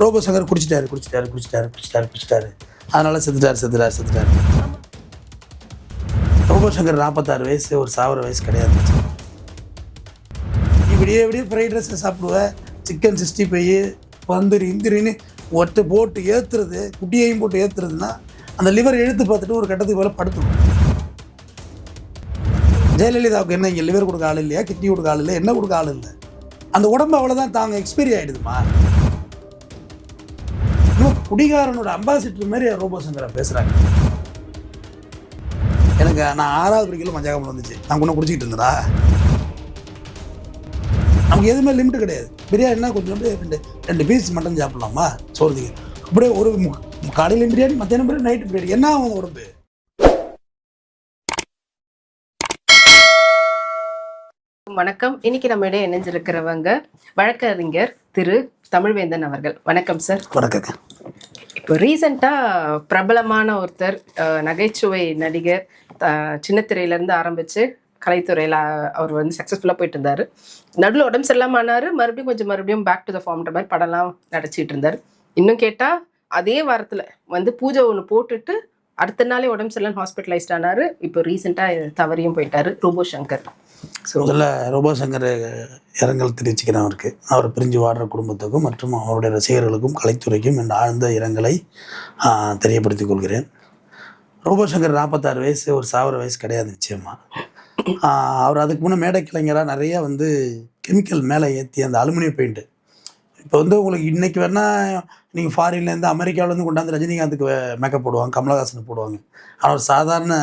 Robot Shankar குடிச்சிட்டாரு அதனால செத்துட்டாரு. Robot Shankar 46 வயசு, ஒரு சாவர வயசு கிடையாது. நீ விடிய ஃப்ரைட் ரைஸை சாப்பிடுவேன், சிக்கன் 65 பந்தூரி இந்திரின்னு ஒற்றை போட்டு ஏற்றுறது, குட்டியையும் போட்டு ஏற்றுறதுன்னா அந்த லிவர் எழுத்து பார்த்துட்டு ஒரு கட்டத்துக்கு மேலே படுத்துடும். ஜெயலலிதாவுக்கு என்ன இங்கே லிவர் கொடுக்க ஆள் இல்லையா, கிட்னி கொடுக்க ஆள் இல்லை, என்ன கொடுக்க ஆள் இல்லை? அந்த உடம்பு அவ்வளோதான், தாங்க எக்ஸ்பீரி ஆகிடுதுமா. இன்னும் குடிகாரனோட அம்பாசிடர் மாதிரி ரோபோ சங்கரை பேசுகிறாங்க. எனக்கு நான் 6வது படிக்கல மஞ்சள் வந்துச்சு, நான் கொஞ்சம் குடிச்சிக்கிட்டு இருந்தேனா? நமக்கு எதுவுமே லிமிட்டு கிடையாது. பிரியாணினா கொஞ்சம் ரெண்டு பீஸ் மட்டன் சாப்பிட்லாமா சோறுதிக்கு, அப்படியே ஒரு காலையில் பிரியாணி, மத்தியானம் பிரியாணி, நைட்டு பிரியாணி, என்ன ஆகும் உடம்பு? வணக்கம். இன்னைக்கு நம்ம இடையே இணைஞ்சிருக்கிறவங்க வழக்கறிஞர் திரு தமிழ்வேந்தன் அவர்கள். வணக்கம் சார். வணக்கங்க. இப்போ ரீசெண்டாக பிரபலமான ஒருத்தர், நகைச்சுவை நடிகர், சின்னத்திரையிலேருந்து ஆரம்பித்து கலைத்துறையில் அவர் சக்ஸஸ்ஃபுல்லாக போயிட்டு இருந்தார். நடுவில் உடம்பு சரியில்லாமல் ஆனார், மறுபடியும் பேக் டு த ஃபார்ம்ன்ற மாதிரி படம்லாம் நடிச்சிட்டு இருந்தார். இன்னும் கேட்டால் அதே வாரத்தில் பூஜை ஒன்று போட்டுட்டு அடுத்த நாளே உடம்பு சரியில்லாமல் ஹாஸ்பிட்டலைஸ்ட் ஆனார். இப்போ ரீசெண்டாக தவறியும் போயிட்டார் ரோபோ சங்கர். முதல்ல ரோபோ சங்கர் இரங்கல் தெரிவிச்சுக்கிறேன் அவருக்கு. அவரை பிரிஞ்சு வாடுற குடும்பத்துக்கும் மற்றும் அவருடைய ரசிகர்களுக்கும் கலைத்துறைக்கும் என் ஆழ்ந்த இரங்கலை தெரியப்படுத்திக் கொள்கிறேன். ரோபோ சங்கர் 46 வயசு, ஒரு சாவர வயசு கிடையாது நிச்சயமாக. அவர் அதுக்கு முன்னே மேடை கலைஞராக நிறைய கெமிக்கல் மேலே ஏற்றி அந்த அலுமினியம் பெயிண்ட்டு, இப்போ உங்களுக்கு இன்றைக்கி வேணால் நீங்கள் ஃபாரின்லேருந்து அமெரிக்காவிலேருந்து கொண்டாந்து ரஜினிகாந்துக்கு மேக்கப் போடுவாங்க, கமலஹாசனுக்கு போடுவாங்க. ஆனால் சாதாரண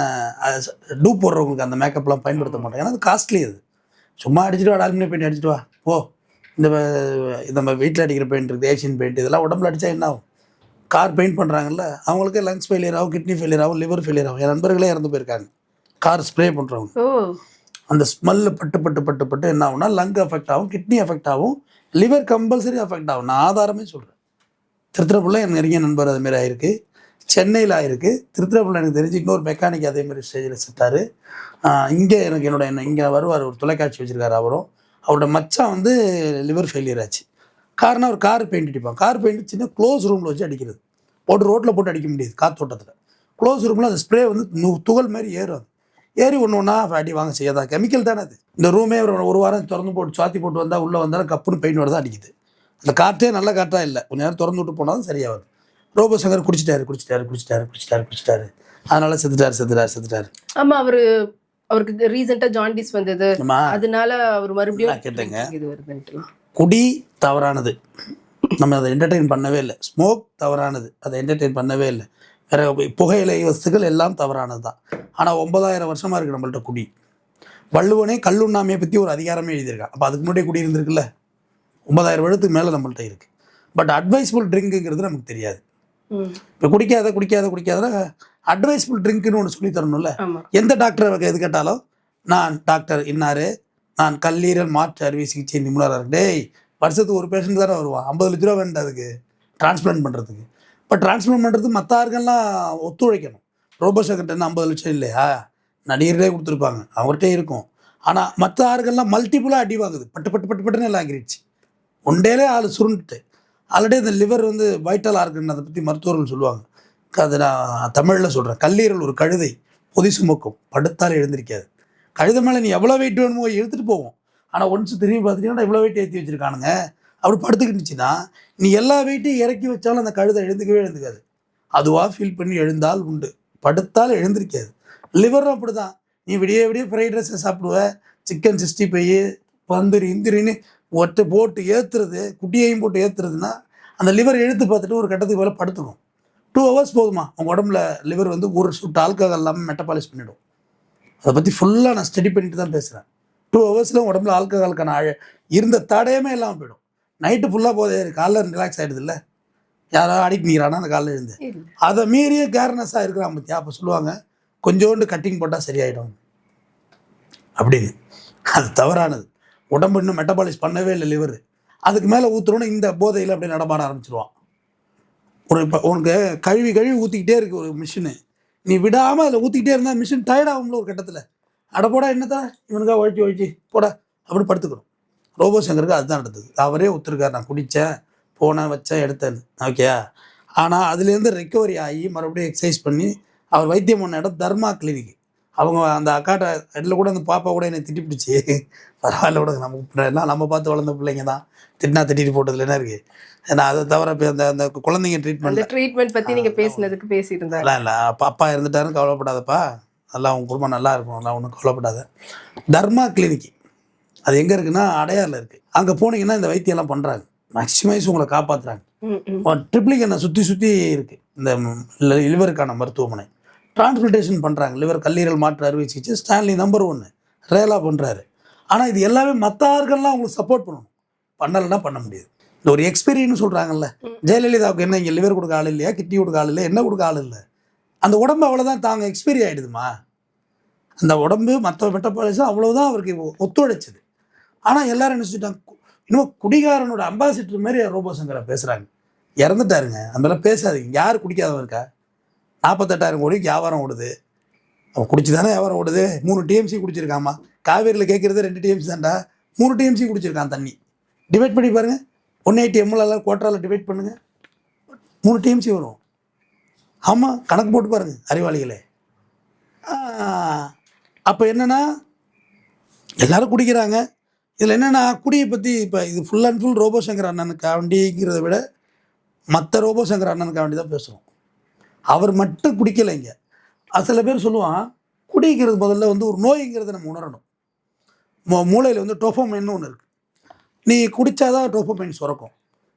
டூப் போடுறவங்களுக்கு அந்த மேக்கப்லாம் பயன்படுத்த மாட்டாங்க, ஏன்னா அது காஸ்ட்லி. அது சும்மா அடிச்சுட்டு வா, அலுமினியம் பெயிண்ட் அடிச்சுட்டு வா, இந்த நம்ம வீட்டில் அடிக்கிற பெயிண்ட் இருக்குது, ஏஷியன் பெயிண்ட், இதெல்லாம் உடம்புல அடித்தா என்ன ஆகும்? கார் பெயிண்ட் பண்ணுறாங்கல்ல, அவங்களுக்கு லங்ஸ் ஃபெயிலியர் ஆகும், கிட்னி ஃபெயிலியர் ஆகும், லிவர் ஃபெயிலியர் ஆகும். என் நண்பர்களே இறந்து போயிருக்காங்க கார் ஸ்ப்ரே பண்ணுறவங்க. அந்த ஸ்மெல்லு பட்டு என்ன ஆகும்னா லங் எஃபெக்ட் ஆகும், கிட்னி எஃபெக்ட் ஆகும், லிவர் கம்பல்சரி எஃபெக்ட் ஆகும். நான் ஆதாரமே சொல்கிறேன். திருத்திரப்புள்ள எனக்கு நெருங்கிய நண்பர் அதுமாரி ஆயிருக்கு, சென்னையில் ஆயிருக்கு. திருத்திரப்புள்ள எனக்கு தெரிஞ்சு இன்னொரு மெக்கானிக் அதேமாதிரி ஸ்டேஜில் செத்தார். இங்கே எனக்கு இங்கே வருவார், ஒரு தொலைக்காட்சி வச்சுருக்காரு. அவரோட மச்சான் லிவர் ஃபெயிலியர் ஆச்சு. காரணம் அவர் கார் பெயிண்ட் அடிப்பான். கார் பெயிண்ட் சின்ன க்ளோஸ் ரூமில் வச்சு அடிக்கிறது, ரோட்டில் போட்டு அடிக்க முடியாது, காத்தோட்டத்தில். க்ளோஸ் ரூமில் அந்த ஸ்ப்ரே துகள் மாதிரி ஏறும். ஏறி ஒன்றா அடி வாங்க செய்யாதான், கெமிக்கல் தானே அது. இந்த ரூமே ஒரு வாரம் திறந்து போட்டு சாத்தி போட்டு வந்தால் உள்ளே வந்தாலும் கப்புன்னு பெயிண்ட் வரதான் அடிக்குது. அந்த காற்றே நல்ல காற்றாக இல்லை, கொஞ்சம் நேரம் திறந்து விட்டு போனாலும் சரியாக வரும். ரோபோ சங்கர் குடிச்சிட்டாரு அதனால செத்துட்டாரு. ஆமாம், அவருக்கு ரீசெண்டாக ஜாண்டிஸ் வந்தது, அதனால அவர் மறுபடியும் கேட்டேங்க. குடி தவறானது, நம்ம அதை என்டர்டெயின் பண்ணவே இல்லை. ஸ்மோக் தவறானது, அதை என்டர்டெயின் பண்ணவே இல்லை. வேறு புகையிலை வஸ்துக்கள் எல்லாம் தவறானது தான். ஆனால் 9000 வருஷமாக இருக்குது நம்மள்ட்ட குடி. வள்ளுவனே கல்லுண்ணாமையை பற்றி ஒரு அதிகாரமே எழுதியிருக்கான். அப்போ அதுக்கு முன்னாடி குடி இருந்திருக்குல்ல, 9000 வருடத்துக்கு மேலே நம்மள்ட்ட இருக்குது. பட் அட்வைஸ்ஃபுல் ட்ரிங்க்குங்கிறது நமக்கு தெரியாது. இப்போ குடிக்காத அட்வைஸ்ஃபுல் ட்ரிங்க்னு ஒன்று சொல்லி தரணும்ல. எந்த டாக்டர் எது கேட்டாலும் நான் டாக்டர் இன்னாரு, நான் கல்லீரல் மாற்று அறுவை சிகிச்சை நிபுணராக இருக்கேன். டேய், வருஷத்துக்கு ஒரு பேஷண்ட் தானே வருவான், 50 லட்ச ரூபா வேண்டாம் அதுக்கு டிரான்ஸ்பிளான்ட் பண்ணுறதுக்கு. இப்போ டிரான்ஸ்பிளான்ட் பண்ணுறது மற்ற ஆர்கன்லாம் ஒத்துழைக்கணும். ரோபோ சங்கர்ட்ட 50 லட்சம் இல்லையா, நடிகர்களே கொடுத்துருப்பாங்க, அவர்கிட்டே இருக்கும். ஆனால் மற்ற ஆர்கன்லாம் மல்டிப்புளாக அடி வாங்குது, பட்டுன்னு எல்லாம் ஆகிருச்சு. ஒன்றேலே ஆள் சுருண்டுட்டு. ஆல்ரெடி இந்த லிவர் வைட்டல் ஆர்கன், அதை பற்றி மருத்துவர்கள் சொல்லுவாங்க. அது நான் தமிழில் சொல்கிறேன். கல்லீரல் ஒரு கழுதை, பொதி சுமக்கும், படுத்தால் எழுந்திருக்காது. கழுதை மேலே நீ எவ்வளோ வெயிட் வேணுமோ எடுத்துகிட்டு போவோம். ஆனால் ஒன்ஸ் திரும்பி பார்த்தீங்கன்னா இவ்வளோ வெயிட் ஏற்றி வச்சுருக்கானுங்க. அப்படி படுத்துக்கிட்டுச்சுன்னா நீ எல்லா வெயிட்டையும் இறக்கி வச்சாலும் அந்த கழுதை எழுந்துக்காது. அதுவாக ஃபீல் பண்ணி எழுந்தால் உண்டு, படுத்தால் எழுந்திருக்காது. லிவரும் அப்படி தான். நீ விடிய ஃப்ரைட் ரைஸை சாப்பிடுவேன், சிக்கன் 65 பந்தூரி இந்திரின்னு ஒற்றை போட்டு ஏற்றுறது, குட்டியையும் போட்டு ஏற்றுறதுன்னா அந்த லிவர் எழுத்து பார்த்துட்டு ஒரு கட்டத்துக்கு மேலே படுத்துக்கும். 2 hours போதுமா உங்கள் உடம்புல லிவர் ஒரு சுட்டு ஆல்கஹால் இல்லாமல் மெட்டபாலிஸ் பண்ணிவிடும். அதை பற்றி ஃபுல்லாக நான் ஸ்டடி பண்ணிட்டு தான் பேசுகிறேன். 2 hours உடம்புல ஆல்கஹாலுக்கான இருந்த தடையமே இல்லாமல் போயிடும். நைட்டு ஃபுல்லாக போதே காலைல ரிலாக்ஸ் ஆகிடுது இல்லை, யாராவது அடிக்க நீரானா அந்த காலையில் இருந்து அதை மீறிய கேர்னஸாக இருக்கிறான் பற்றியா. அப்போ சொல்லுவாங்க கொஞ்சோண்டு கட்டிங் போட்டால் சரியாயிடும் அப்படின்னு. அது தவறானது. உடம்பு இன்னும் மெட்டபாலிஸ் பண்ணவே இல்லை லிவர். அதுக்கு மேலே ஊற்றுறோன்னு இந்த போதையில் அப்படியே நடமாட ஆரம்பிச்சிருவான். இப்போ உனக்கு கழுவி ஊற்றிக்கிட்டே இருக்குது ஒரு மிஷினு, நீ விடாமல் அதில் ஊற்றிக்கிட்டே இருந்தால் மிஷின் டயர்டாகும்ல ஒரு கட்டத்தில். போடா என்னத்தான் இவனுக்காக ஒழிச்சு போடா அப்படி படுத்துக்கணும். ரோபோ சங்கருக்கு அதுதான் நடந்தது. அவரே ஒத்துருக்கார், நான் குடித்தேன், போனேன் வச்சேன் எடுத்தேன் ஓகே. ஆனால் அதுலேருந்து ரெக்கவரி ஆகி மறுபடியும் எக்ஸசைஸ் பண்ணி அவர் வைத்தியம் பண்ண இடம் தர்மா கிளினிக். அவங்க அந்த அக்காட்ட இதில் கூட அந்த பாப்பா கூட என்னை திட்டி பிடிச்சி பரவாயில்ல கூட நம்ம எல்லாம் நம்ம பார்த்து வளர்ந்த பிள்ளைங்க தான், திட்டினா திட்டிட்டு போட்டதுல என்ன இருக்குது. ஏன்னா அதை தவிர இப்போ அந்த குழந்தைங்க ட்ரீட்மெண்ட் பற்றி நீங்கள் பேசினதுக்கு பேசியிருந்தாங்க. இல்லை அப்பா இருந்துட்டாருன்னு கவலைப்படாதப்பா, நல்லா உங்கள் குடும்பம் நல்லா இருக்கும், நல்லா ஒன்றும் கவலைப்படாத. தர்மா கிளினிக் அது எங்கே இருக்குன்னா அடையாரில் இருக்குது. அங்கே போனீங்கன்னா இந்த வைத்தியம்லாம் பண்ணுறாங்க, மேக்ஸிமைஸ் உங்களை காப்பாற்றுறாங்க. ட்ரிப்ளிக் என்ன சுற்றி இருக்குது இந்த லிவருக்கான மருத்துவமனை. டிரான்ஸ்பிளேஷன் பண்ணுறாங்க, லிவர் கல்லீரல் மாற்று அறுவை சிகிச்சை ஸ்டான்லி நம்பர் 1 ரேலாக பண்ணுறாரு. ஆனால் இது எல்லாமே மற்ற ஆட்கள்லாம் அவங்களுக்கு சப்போர்ட் பண்ணணும், பண்ணலைன்னா பண்ண முடியாது. இந்த ஒரு எக்ஸ்பீரியன்ஸ் சொல்கிறாங்கல்ல, ஜெயலலிதாவுக்கு என்ன இங்கே லிவர் கொடுக்க ஆள் இல்லையா, கிட்னி கொடுக்க ஆள் இல்லை, என்ன கொடுக்க ஆள் இல்லை, அந்த உடம்பு அவ்வளோதான் தாங்க எக்ஸ்பீரி ஆகிடுதுமா. அந்த உடம்பு மற்ற மெட்டபாலிசம் அவ்வளோதான் அவருக்கு ஒத்துழைச்சிது. ஆனால் எல்லாரும் என்ன சொல்லிட்டாங்க, இன்னும் குடிகாரனோட அம்பாசிடர் மாதிரி ரோபோ சங்கரை பேசுகிறாங்க. இறந்துட்டாருங்க, அதெல்லாம் பேசாதீங்க. யார் குடிக்காதவன் இருக்கா? 48,000 கோடிக்கு வியாபாரம் ஓடுது, அவன் குடிச்சு தானே வியாபாரம் ஓடுது. 3 டிஎம்சி குடிச்சிருக்காமா, காவேரியில் கேட்குறது 2 டிஎம்சி தான்டா, 3 டிஎம்சி குடிச்சிருக்கான் தண்ணி. டிவைட் பண்ணி பாருங்கள், 180 ml கோட்டரால் டிவைட் பண்ணுங்கள், 3 டிஎம்சி வரும். ஆமாம், கணக்கு போட்டு பாருங்கள் அறிவாளிகளே. அப்போ என்னென்னா எல்லோரும் குடிக்கிறாங்க. இதில் என்னென்னா குடியை பற்றி இப்போ இது full and full robo Shankar அண்ணனுக்காண்டிங்கிறத விட மற்ற ரோபோ சங்கர் அண்ணனுக்காண்டி தான் பேசுகிறோம். அவர் மட்டும் குடிக்கலைங்க. சில பேர் சொல்லுவான் குடிக்கிறது முதல்ல ஒரு நோய்ங்கிறத நம்ம உணரணும். மூளையில் டோபமைன்னு ஒன்று இருக்குது, நீ குடித்தாதான் டோபமைன் சுரக்கும்.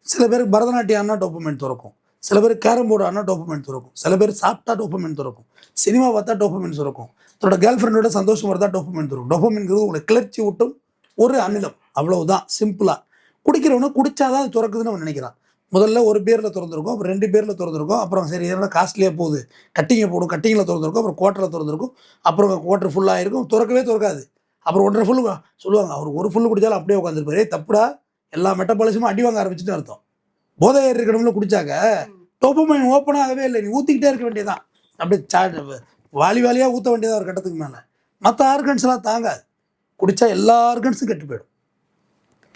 சில பேருக்கு பரதநாட்டியம் ஆனால் டோபமைன் சுரக்கும், சில பேர் கேரம் போர்டு ஆனால் டோபமைன் சுரக்கும், சில பேர் சாப்பிட்டா டோபமைன் சுரக்கும், சினிமா பார்த்தா டோபமைன் சுரக்கும், தன்னோட கேர்ள் ஃப்ரெண்டோட சந்தோஷம் வரதா டோபமைன் சுரக்கும். டோபமைன்கிறது உங்களை கிளர்ச்சி ஊட்டும் ஒரு அமிலம், அவ்வளவுதான் சிம்பிளாக. குடிக்கிறவனு குடித்தாதான் அது திறக்குதுன்னு அவன் நினைக்கிறான். முதல்ல 1 பேரில் திறந்துருக்கும், அப்புறம் 2 பேரில் திறந்துருக்கும், அப்புறம் சரி என்னோட காஸ்ட்லியாக போகுது கட்டிங்கை போடும், கட்டிங்கில் திறந்துருக்கும், அப்புறம் குவார்ட்டரில் திறந்துருக்கும், அப்புறம் குவார்ட்டர் ஃபுல்லாக இருக்கும், திறக்கவே திறக்காது. அப்புறம் 1.5 ஃபுல்லு சொல்லுவாங்க, அவர் 1 ஃபுல்லு குடித்தாலும் அப்படியே உட்காந்துருப்பாரு. தப்புடா, எல்லா மெட்டபாலிசமும் அடி வாங்க ஆரம்பிச்சுட்டு அர்த்தம். போதை ஏறி இருக்கணும்னு குடித்தாக்க டோபமைன் ஓப்பன் ஆகவே இல்லை, நீ ஊற்றிக்கிட்டே இருக்க வேண்டியதான், அப்படியே வாலியாக ஊற்ற வேண்டியதாக ஒரு கட்டத்துக்கு மேலே. மற்ற ஆர்கன்ஸ்லாம் தாங்காது, குடித்தா எல்லா ஆர்கன்ஸும் கெட்டு போயிடும்,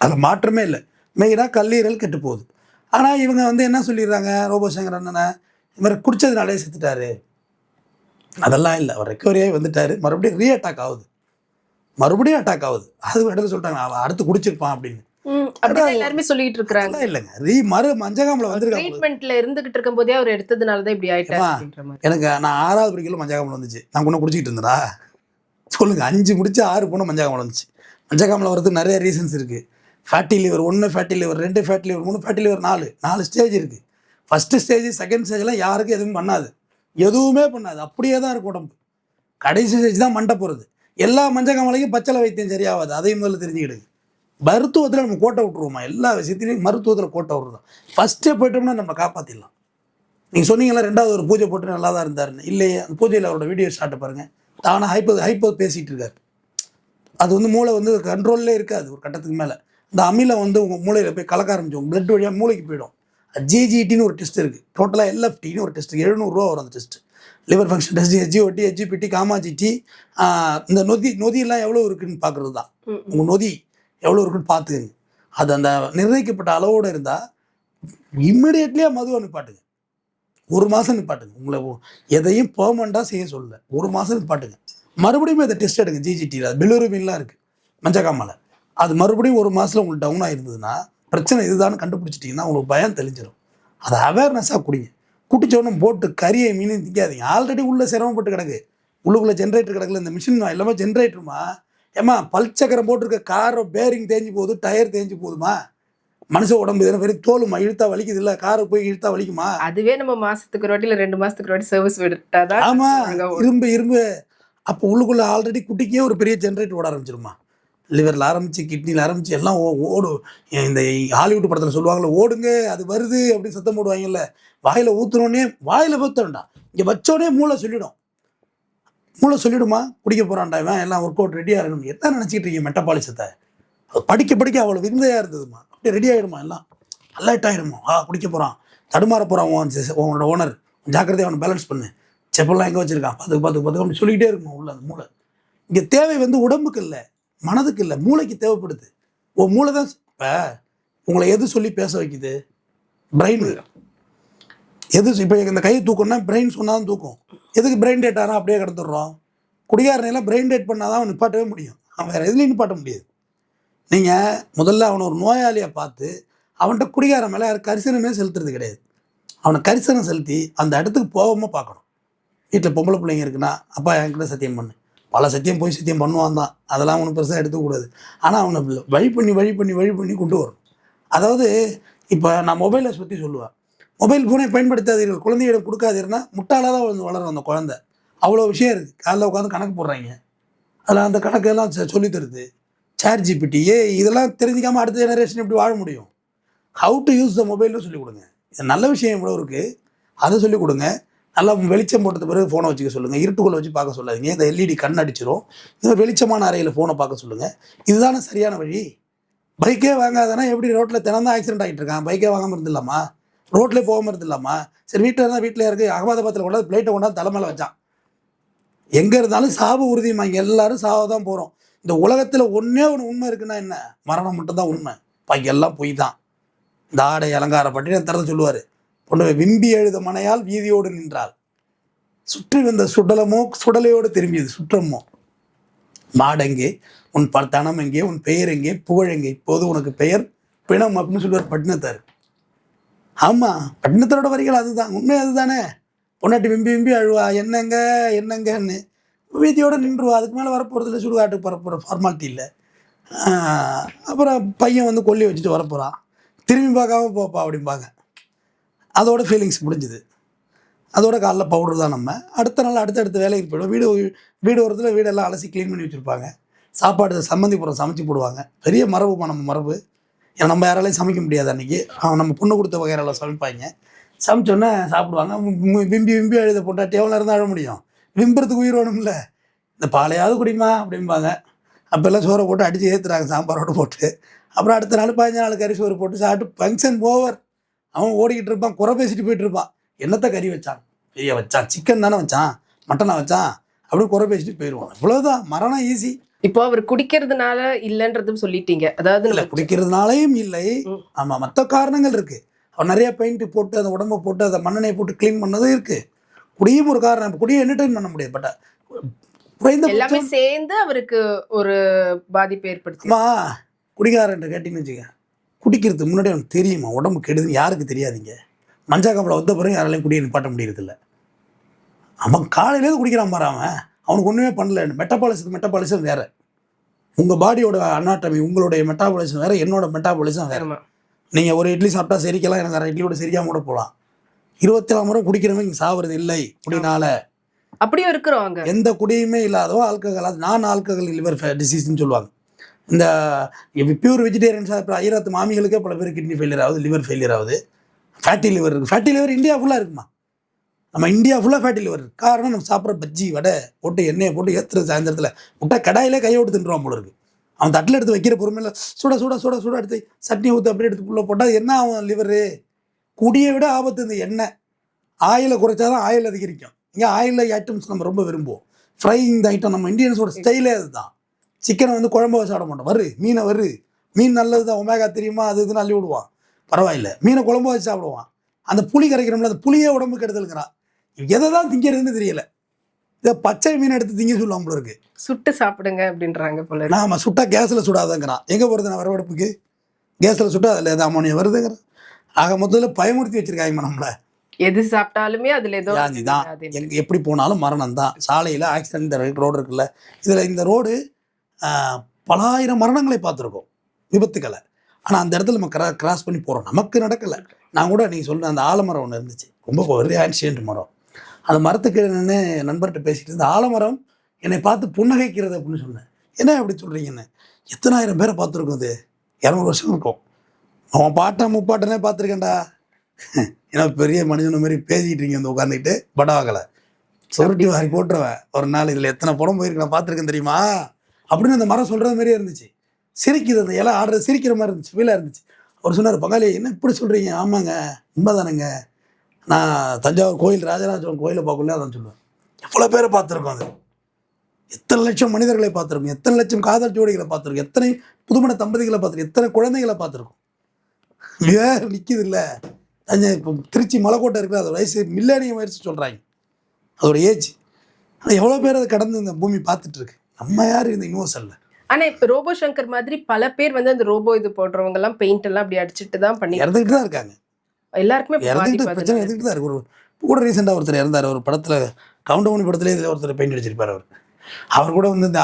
அதில் மாற்றமே இல்லை. மெயினாக கல்லீரல் கெட்டு போகுது. ஆனால் இவங்க என்ன சொல்லிடுறாங்க, ரோபோ சங்கர் அண்ணனை இவரை குடித்ததுனாலே செத்துட்டாரு. அதெல்லாம் இல்லை, அவர் ரெக்கவரியாகி வந்துட்டார். மறுபடியும் ரீஅட்டாக் ஆகுது, மறுபடியும் அட்டாக் ஆகுது. அது இடத்துல சொல்லிட்டாங்க அவன் அடுத்து குடிச்சிருப்பான் அப்படின்னு. எல்லாருமே சொல்லிட்டு இருக்காங்க. இல்லைங்க, மஞ்சகாமல வந்திருக்காங்க. ட்ரீட்மெண்ட்ல இருந்துகிட்டு இருக்கும் போதே அவர் எடுத்ததுனாலதான் இப்படி ஆயிட்டாரு. எனக்கு நான் 6வது படிக்கல மஞ்சகாமல வந்துச்சு, நான் கூட குடிச்சிட்டு இருந்தேனா சொல்லுங்க. 5 முடிச்சு 6 போன மஞ்சகாமல வந்துச்சு. மஞ்சகாமல வரதுக்கு நிறைய ரீசன்ஸ் இருக்கு. Fatty liver 1, fatty liver 2, fatty liver 3, fatty liver 4 stage இருக்குது. ஃபஸ்ட்டு ஸ்டேஜ், செகண்ட் ஸ்டேஜ்லாம் யாருக்கும் எதுவும் பண்ணாது, எதுவுமே பண்ணாது, அப்படியே தான் இருக்கும் உடம்பு. கடைசி ஸ்டேஜ் தான் மண்டை போகிறது. எல்லா மஞ்சகாமலைக்கும் பச்சளை வைத்தியம் சரியாகாது, அதையும் முதல்ல தெரிஞ்சுக்கிடுங்க. மருத்துவத்தில் நம்ம கோட்டை விட்டுருவோமா, எல்லா விஷயத்துலையும் மருத்துவத்தில் கோட்டை விட்றோம். ஃபஸ்ட்டே போய்ட்டோம்னா நம்ம காப்பாற்றிடலாம். நீங்கள் சொன்னீங்களா 2வது ஒரு பூஜை போட்டு நல்லா தான் இருந்தாருன்னு, இல்லையே அந்த பூஜையில் அவரோட வீடியோ ஸ்டார்ட்டை பாருங்கள், தானே ஹைப்போ பேசிகிட்டு இருக்காரு. அது மூளை கண்ட்ரோல்லே இருக்காது. ஒரு கட்டத்துக்கு மேலே இந்த அமிலம் உங்கள் மூளையில் போய் கலக்க ஆரம்பிச்சோம், பிளட் வழியாக மூளைக்கு போயிடும். ஜிஜிடின்னு ஒரு டெஸ்ட் இருக்குது, டோட்டலாக எல்எஃப்டின்னு ஒரு டெஸ்ட், 700 ரூபா வரும் அந்த டெஸ்ட்டு. லிவர் ஃபங்க்ஷன் டெஸ்ட், ஹெச்ஜிஓடி, ஹெச்ஜிபிடி, காமாஜிடி, இந்த நொதியெல்லாம் எவ்வளோ இருக்குதுன்னு பார்க்குறது தான். உங்கள் நொதி எவ்வளோ இருக்குன்னு பார்த்துக்கங்க. அது அந்த நிர்ணயிக்கப்பட்ட அளவோடு இருந்தால் இம்மிடியட்லியாக மதுவை நிப்பாட்டுங்க, 1 மாதம் நிப்பாட்டுங்க. உங்களை எதையும் பெர்மனண்டாக செய்ய சொல்லலை, 1 மாதம் நிப்பாட்டுங்க. மறுபடியும் இதை டெஸ்ட் எடுங்க. ஜிஜிடியில் அது பிலுருபின்லாம் இருக்குது மஞ்சக்காமலை, அது மறுபடியும் 1 மாதத்தில் உங்களுக்கு டவுன் ஆகிருந்ததுன்னா பிரச்சனை இதுதான் கண்டுபிடிச்சிட்டிங்கன்னா உங்களுக்கு பயம் தெளிஞ்சிடும். அதை அவேர்னஸாக குடிங்க. குடிச்சோன்னு போட்டு கறியை மீன் திக்காதீங்க. ஆல்ரெடி உள்ளே சிரமப்பட்டு கிடக்கு, உள்ளுக்குள்ளே ஜென்ரேட்டர் கிடக்குல, இந்த மிஷின் எல்லாமே ஜென்ரேட்டருமா. ஏமா பல்சக்கரம் போட்டிருக்க காரை பேரிங் தேஞ்சு போகுது, டயர் தேஞ்சு போகுதுமா. மனுஷ உடம்பு இதெல்லாம் வெறும் தோலுமா, இழுத்தா வலிக்குது இல்லை, காரை போய் இழுத்தா வலிக்குமா. அதுவே நம்ம மாதத்துக்கு ஒரு வாட்டி இல்லை 2 மாதத்துக்கு ஒரு வாட்டி சர்வீஸ் விட்டாதான். ஆமாம், இரும்பு அப்போ உள்ளுக்குள்ளே ஆல்ரெடி குட்டிக்கே ஒரு பெரிய ஜென்ரேட்டர் ஓட ஆரம்பிச்சிருமா. லிவரில் ஆரம்பித்து கிட்னியில் ஆரம்பித்து எல்லாம் ஓடும். இந்த ஹாலிவுட் படத்தில் சொல்லுவாங்கள்ல, ஓடுங்க அது வருது அப்படின்னு சத்தம் போடுவாங்கல்ல. வாயில் ஊற்றுனோடனே வாயில் ஊற்றணும்டா, இங்கே வச்சோடனே மூளை சொல்லிவிடுமா குடிக்க போகிறான்டா இவன், எல்லாம் ஒர்க் அவுட் ரெடியாக இருக்கணும். என்ன நினச்சிக்கிட்டு இருக்கீங்க மெட்டபாலிசத்தை? படிக்க அவ்வளோ விருந்தையாக இருந்ததுமா, அப்படியே ரெடி ஆகிடுமா, எல்லாம் அலர்ட் ஆகிடுமா. குடிக்க போகிறான், தடுமாற போகிறான் உன்னோட ஓனர், ஜாக்கிரதையாக அவனை பேலன்ஸ் பண்ணு, செப்பல்லாம் எங்கே வச்சுருக்கான் பார்த்து அப்படி சொல்லிக்கிட்டே இருக்கணும் உள்ள அந்த மூளை. இங்கே தேவை உடம்புக்கு இல்லை, மனதுக்கு இல்லை, மூளைக்கு தேவைப்படுது. மூளை தான் இப்போ உங்களை எது சொல்லி பேச வைக்குது, பிரெயின் எது இப்போ இந்த கையை தூக்கணும்னா பிரெயின் சொன்னால் தான் தூக்கும். எதுக்கு பிரெயின் டேட் ஆனால் அப்படியே கிடந்துடுறோம்? குடிகாரனையெல்லாம் பிரெயின் டேட் பண்ணால் தான் அவன் நிப்பாட்டவே முடியும். அவன் வேறு எதுலையும் நிப்பாட்ட முடியாது. நீங்கள் முதல்ல அவனை ஒரு நோயாளியை பார்த்து அவன்கிட்ட குடிகாரன் மேலே கரிசனமே செலுத்துறது கிடையாது. அவனை கரிசனம் செலுத்தி அந்த இடத்துக்கு போகாமல் பார்க்கணும். வீட்டில் பொம்பளை பிள்ளைங்க இருக்குன்னா, அப்பா என்கிட்ட சத்தியம் பண்ணு. பல சத்தியம் போய் சத்தியம் பண்ணுவான் தான், அதெல்லாம் ஒன்றும் பெருசாக எடுத்துக்கூடாது. ஆனால் அவனை வழி பண்ணி கொண்டு வரணும். அதாவது இப்போ நான் மொபைலை பற்றி சொல்லுவேன். மொபைல் ஃபோனை பயன்படுத்தாதீர்கள், குழந்தையிடம் கொடுக்காதீர்னா முட்டாளாக தான் வந்து வளரும் அந்த குழந்தை. அவ்வளோ விஷயம் இருக்குது. காலைல உட்காந்து கணக்கு போடுறாங்க, அதில் அந்த கணக்கெல்லாம் சொல்லி தருது. ChatGPT இதெல்லாம் தெரிஞ்சிக்காமல் அடுத்த ஜெனரேஷன் எப்படி வாழ முடியும்? ஹவு டு யூஸ் த மொபைல்னு சொல்லிக் கொடுங்க. நல்ல விஷயம் இவ்வளோ இருக்குது, அதை சொல்லிக் கொடுங்க. நல்லா வெளிச்சம் போட்டது பிறகு ஃபோனை வச்சுக்க சொல்லுங்கள். இருட்டுக்குள்ளே வச்சு பார்க்க சொல்லாதீங்க. இந்த LED கண் அடிச்சிடும். இந்த வெளிச்சமான அறையில் ஃபோனை பார்க்க சொல்லுங்கள். இதுதானே சரியான வழி. பைக்கே வாங்காதானா எப்படி ரோட்டில் தினம் தான் ஆக்சிடென்ட் ஆகிட்டு இருக்கான்? பைக்கே வாங்காமல் இருந்துடலாமா? ரோட்லேயே போகாமல் இருந்துடலாமா? சரி, வீட்டில் இருந்தால் வீட்டில் இருக்குது. அகமதாபாத்தில் கொண்டாந்து பிளேட்டை கொண்டாந்து தலைமையில் வச்சான். எங்கே இருந்தாலும் சாவு உறுதியுமா. இங்கே எல்லாரும் சாவை தான் போகிறோம். இந்த உலகத்தில் ஒன்றே ஒன்று உண்மை இருக்குன்னா என்ன? மரணம் மட்டும்தான் உண்மை. பாக்கி எல்லாம் பொய் தான். இந்த ஆடை அலங்காரப்பட்டு என் திறந்து சொல்லுவார், கொண்டு விம்பி எழுத மனையால் வீதியோடு நின்றாள், சுற்றி வந்த சுடலமோ சுடலையோடு திரும்பியது சுற்றமோ, மாடெங்கே உன் தனம் எங்கே, உன் பெயர் எங்கே, புகழ் எங்கே, இப்போது உனக்கு பெயர் பிணம் அப்படின்னு சொல்லுவார் பட்டினத்தார். ஆமாம், பட்டினத்தரோட வரிகள் அதுதான், உண்மை அதுதானே. பொன்னாட்டி விம்பி அழுவா, என்னங்கன்னு வீதியோடு நின்றுவா. அதுக்கு மேலே வரப்போகிறதுல சுடுகாட்டுக்கு வரப்போகிற ஃபார்மாலிட்டி இல்லை. அப்புறம் பையன் வந்து கொல்லி வச்சுட்டு வரப்போகிறான், திரும்பி பார்க்காம போப்பா அப்படிம்பாங்க. அதோட ஃபீலிங்ஸ் முடிஞ்சுது. அதோட காலைல பவுடர் தான். நம்ம அடுத்த நாள் அடுத்தடுத்த வேலைக்கு போய்டும். வீடு ஓரத்தில் வீடெல்லாம் அலசி க்ளீன் பண்ணி வச்சுருப்பாங்க. சாப்பாடு சம்மந்திப்புறம் சமைச்சு போடுவாங்க. பெரிய மரபுமா நம்ம மரபு. ஏன்னா நம்ம யாராலையும் சமைக்க முடியாது. அன்றைக்கி நம்ம பொண்ணு கொடுத்த வகையெல்லாம் சமைப்பாங்க. சமைச்சோன்னே சாப்பிடுவாங்க. விம்பி அழுத போட்டால் எவ்வளோ இருந்தால் அழ முடியும்? விம்புறதுக்கு உயிர் வேணும்ல. இந்த பாலையாவது குடிமா அப்படிம்பாங்க. அப்போல்லாம் சோறை போட்டு அடித்து ஏற்றுறாங்க, சாம்பாரோடு போட்டு. அப்புறம் அடுத்த நாள் 15 நாள் கறி சோறு போட்டு சாப்பிட்டு ஃபங்க்ஷன் ஓவர். அவன் ஓடிக்கிட்டு இருப்பான், குறை பேசிட்டு போயிட்டு இருப்பான். என்னத்தை கறி வச்சான்? பெரிய வச்சான், சிக்கன் தானே வச்சான், மட்டனை வச்சான் அப்படி குறை பேசிட்டு போயிடுவான். இவ்வளோதான். மரணம் ஈஸி. இப்போ அவர் குடிக்கிறதுனால இல்லைன்றதும் சொல்லிட்டீங்க. அதாவது இல்லை, குடிக்கிறதுனாலையும் இல்லை. ஆமாம், மற்ற காரணங்கள் இருக்குது. அவர் நிறைய பெயிண்ட் போட்டு அந்த உடம்பை போட்டு அதை மண்ணெண்ணெய் போட்டு க்ளீன் பண்ணதும் இருக்குது. குடியும் ஒரு காரணம். குடியை என்டர்டெயின் பண்ண முடியாது. பட் எல்லாமே சேர்ந்து அவருக்கு ஒரு பாதிப்பு ஏற்படுத்துமா? குடிகாரன் கேட்டிங்கன்னு வச்சுக்க, குடிக்கிறதுக்கு முன்னாடி அவனுக்கு தெரியுமா உடம்பு கெடுதுன்னு? யாருக்கு தெரியாதீங்க. மஞ்சா காப்பில் வந்த பிறகு யாராலையும் குடியை நிப்பாட்ட முடியறதில்ல. அவன் காலையிலேருந்து குடிக்கிறான் பாரு. அவனுக்கு ஒன்றுமே பண்ணல. மெட்டபாலிசம் வேறு. உங்கள் பாடியோட அனாட்டமி, உங்களுடைய மெட்டாபாலிசம் வேறு, என்னோட மெட்டாபாலிசம் வேறு. நீங்கள் ஒரு இட்லி சாப்பிட்டா சரிக்கலாம், எனக்கு அரை இட்லியோட சரியாக கூட போகலாம். 24 முறை குடிக்கிறவங்க இங்கே சாப்பிட்றது இல்லை குடினால. அப்படியும் இருக்கிறோம். எந்த குடியுமே இல்லாதவோ ஆல்கஹால், அது நான் ஆல்கஹால் லிவர் டிசீஸ்ன்னு சொல்லுவாங்க. இந்த பியூர் வெஜிடேரியன்ஸாக இப்போ ஐராத்து மாமிகளுக்கே பல பேர் கிட்னி ஃபெயிலியர் ஆகுது, லிவர் ஃபெயிலியர் ஆகுது, ஃபேட்டி லிவர் இருக்குது. ஃபேட்டி லிவர் இந்தியா ஃபுல்லாக இருக்குமா? நம்ம இந்தியா ஃபுல்லாக ஃபேட்டி லிவர் இருக்குது. காரணம் நம்ம சாப்பிட்ற பஜ்ஜி வடை போட்டு எண்ணெயை போட்டு ஏற்றுறது. சாயந்தரத்தில் முட்டை கடாயிலே கையோடு தின்றுவான் போல இருக்குது. அவன் தட்டில் எடுத்து வைக்கிற பொறுமையில் சுட எடுத்து சட்னி ஊற்றி அப்படியே எடுத்து புள்ள போட்டால் என்ன ஆகும்? லிவரு. குடியை விட ஆபத்து இந்த எண்ணெய். ஆயிலை குறைச்சா தான் ஆயில் அதிகரிக்கும். இங்கே ஆயில் ஐட்டம்ஸ் நம்ம ரொம்ப விரும்புவோம். ஃப்ரை இந்த ஐட்டம் நம்ம இந்தியன்ஸோட ஸ்டைலே அதுதான். சிக்கனை வந்து குழம்பு வச்சு சாப்பிட மாட்டோம். மீனை மீன் நல்லது தான், ஒமேகா தெரியுமா, அது இதுன்னு அள்ளி விடுவான், பரவாயில்ல. மீனை குழம்பு வச்சு சாப்பிடுவான். அந்த புளி கரைக்கிறோம்ல, அந்த புளியே உடம்பு கெடுதலுங்கிறான். எதை தான் திங்கிறதுன்னு தெரியல. இதை பச்சை மீன் எடுத்து திங்க சொல்லுவாங்க போல இருக்கு. சுட்டு சாப்பிடுங்க அப்படின்றாங்க போல. ஆமாம், சுட்டா கேஸில் சுடாதங்கிறான். எங்கே போகிறது? நான் வரவடுப்புக்கு கேஸில் சுட்டா அதில் எதாவது அமோனியா வருதுங்கிறான். ஆக மொத்தத்தில் பயமுறுத்தி வச்சிருக்காங்க நம்மளை. எது சாப்பிட்டாலுமே அதில் ஏதோ தான். எங்கே எப்படி போனாலும் மரணம் தான். சாலையில் ஆக்சிடென்ட், இந்த ரோடு இருக்குல்ல, இதில் இந்த ரோடு பல ஆயிரம் மரணங்களை பார்த்துருக்கோம், விபத்துக்களை. ஆனால் அந்த இடத்துல நம்ம கிராஸ் பண்ணி போகிறோம், நமக்கு நடக்கலை. நான் கூட நீங்கள் சொல்கிற அந்த ஆலமரம் ஒன்று இருந்துச்சு, ரொம்ப ஒரு ஆன்சியன்ட் மரம். அந்த மரத்துக்கு நின்று நண்பர்கிட்ட பேசிகிட்டு இருந்த ஆலமரம் என்னை பார்த்து புன்னகைக்கிறது அப்படின்னு சொன்னேன். என்ன அப்படி சொல்கிறீங்கன்னு? எத்தனாயிரம் பேரை பார்த்துருக்கோம். அது 200 வருஷம் இருக்கும். அவன் முப்பாட்டனே பார்த்துருக்கேன்டா. ஏன்னா பெரிய மனிதன மாதிரி பேசிக்கிட்டு இருக்கீங்க வந்து உட்காந்துக்கிட்டு. படவாக்கலை சுருட்டி வாரி போட்டுருவேன் ஒரு நாள். இதில் எத்தனை படம் போயிருக்கு நான் பார்த்துருக்கேன் தெரியுமா அப்படின்னு அந்த மரம் சொல்கிறது மாதிரியே இருந்துச்சு. சிரிக்குது, அந்த இலை ஆடுறது சிரிக்கிற மாதிரி இருந்துச்சு, ஃபீலாக இருந்துச்சு. அவர் சொன்னார், பங்காளி என்ன இப்படி சொல்கிறீங்க? ஆமாங்க, உண்மைதானுங்க. நான் தஞ்சாவூர் கோயில், ராஜராஜன் கோயிலை பார்க்கல அதான் சொல்லுவேன். எவ்வளோ பேரை பார்த்துருக்கோம். அது எத்தனை லட்சம் மனிதர்களை பார்த்துருக்கோம், எத்தனை லட்சம் காதல் ஜோடிகளை பார்த்துருக்கோம், எத்தனை புதுமண தம்பதிகளை பார்த்துருக்கோம், எத்தனை குழந்தைகளை பார்த்துருக்கோம். வேறு நிற்கிது இல்லை. இப்போ திருச்சி மலைக்கோட்டை இருக்குது, அது வயசு மில்லேனியம் வயசு சொல்கிறாங்க, அதோட ஏஜ். ஆனால் எவ்வளோ பேர் அதை கடந்து இந்த பூமி பார்த்துட்டு இருக்கு. நம்ம யார் இந்த யூனிவர்சல்ல? ஆனா இப்ப ரோபோ சங்கர் மாதிரி பல பேர் வந்து அந்த ரோபோ இது போடுறவங்க எல்லாம் பெயிண்ட் எல்லாம் அப்படி அடிச்சுட்டு தான் பண்ணி இறந்துக்கிட்டு தான் இருக்காங்க. எல்லாருக்குமே இப்ப இறந்துக்கிட்டு பாதிப்பு பிரச்சனை அதுல. இருந்துக்கிட்டு தான் இருக்கு. கூட ரீசெண்டாக ஒருத்தர் இறந்தார் ஒரு படத்தில், கவுண்டமணி படத்துலேயே இதில் ஒருத்தர் பெயிண்ட் அடிச்சிருப்பார். அவர் கூட வந்து இந்த